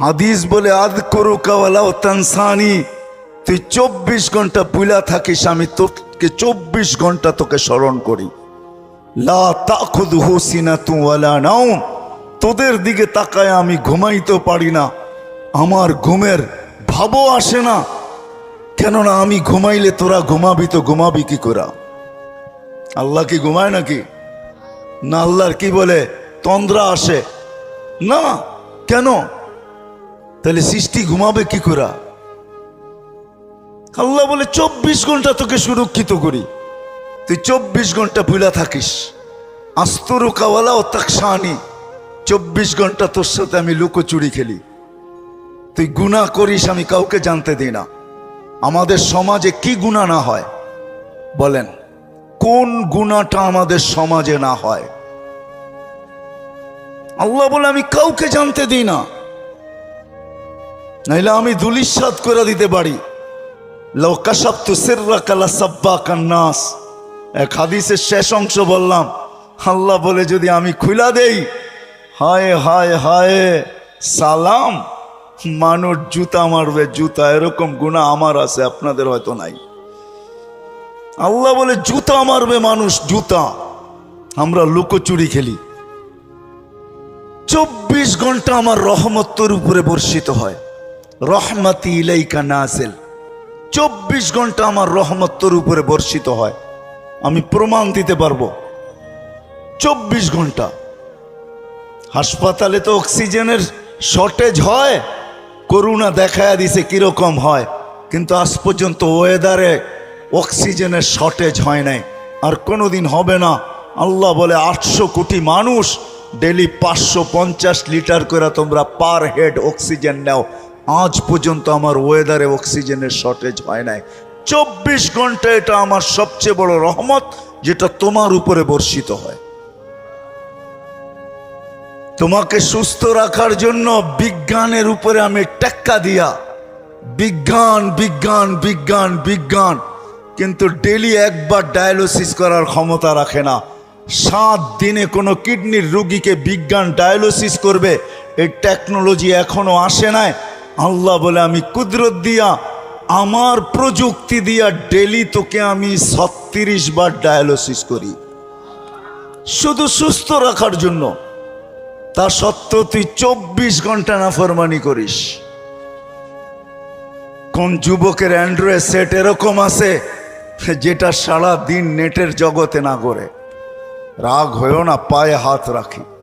হাদিস বলে আযকুরুকা ওয়ালাউ তানসানি, তুই 24 ঘন্টা ভুলা থাকিস, আমি তোকে 24 ঘন্টা তোকে স্মরণ করি। লা তাখুযুহু সিনাতু ওয়ালা নাওম, তোদের দিকে তাকায় আমি ঘুমাইতে পারি না, আমার ঘুমের ভাবও আসে না, কেননা আমি ঘুমাইলে তোরা ঘুমাবি, তো ঘুমাবি কি করে? আল্লাহ কি ঘুমায় নাকি? না আল্লাহর কি বলে তন্দ্রা আসে না? কেন? তাহলে সৃষ্টি ঘুমাবে কি করে? আল্লাহ বলে 24 ঘন্টা তোকে সুরক্ষিত করি, তুই 24 ঘন্টা ভুলা থাকিস। আস্তুরুকা ওয়ালাউ তাকশানি, 24 ঘন্টা তোর সাথে আমি লুকোচুরি খেলি, তুই গুনাহ করিস আমি কাউকে জানতে দিই না। আমাদের সমাজে কি গুনাহ না হয় বলেন? কোন গুনাহটা আমাদের সমাজে না হয়? আল্লাহ বলে আমি কাউকে জানতে দিই না, নাইলে আমি ধুলিস্যাৎ করে দিতে পারি। লাউ কাশাফতু সিররাকা লাসাব্বাকান নাস, এক হাদিসের শেষ অংশ বললাম। আল্লাহ বলে যদি আমি খুলা দেই, হায় হায় হায় সালাম, মানুষ জুতা মারবে জুতা। এরকম গুনাহ আমার আছে, আপনাদের হয়তো নাই। আল্লাহ বলে জুতা মারবে মানুষ জুতা, আমরা লুকোচুরি খেলি। 24 ঘন্টা আমার রহমত তোর উপরে বর্ষিত হয়, রহমতি ইলাইকা নাজিল। 24 ঘন্টা আমার রহমত তোর উপরে বর্ষিত হয়, আমি প্রমাণ দিতে পারবো। 24 ঘন্টা হাসপাতালে তো অক্সিজেনের শর্টেজ হয়, করোনা দেখায়া দিছে কিরকম হয়, কিন্তু আজ পর্যন্ত ওয়েদারে অক্সিজেনের শর্টেজ হয় নাই, আর কোনোদিন হবে না। আল্লাহ বলে 800 কোটি মানুষ ডেলি 550 লিটার করে তোমরা পার হেড অক্সিজেন নাও, আজ পর্যন্ত আমার ওয়েদারে অক্সিজেনের শর্টেজ হয় নাই। 24 ঘন্টা এটা আমার সবচেয়ে বড় রহমত, যেটা তোমার উপরে বর্ষিত হয়। তোমাকে সুস্থ রাখার জন্য বিজ্ঞানের উপরে আমি টেক্কা দিয়া বিজ্ঞান বিজ্ঞান বিজ্ঞান বিজ্ঞান, কিন্তু ডেলি একবার ডায়ালিসিস করার ক্ষমতা রাখে না। 7 দিনে কোনো কিডনির রোগীকে বিজ্ঞান ডায়ালিসিস করবে, এই টেকনোলজি এখনো আসে নাই। আল্লাহ বলে আমি কুদরত দিয়া, আমার প্রযুক্তি দিয়া ডেলি তোকে আমি 36 বার ডায়ালিসিস করি, শুধু সুস্থ রাখার জন্য। তা সত্ত্বেও তুই 24 ঘন্টা নাফরমানি করিস। কোন যুবকের অ্যান্ড্রয়েড সেট এরকম আছে যেটা সারা দিন নেটের জগতে না করে? রাগ হয়েও না, পায়ে হাত রাখি।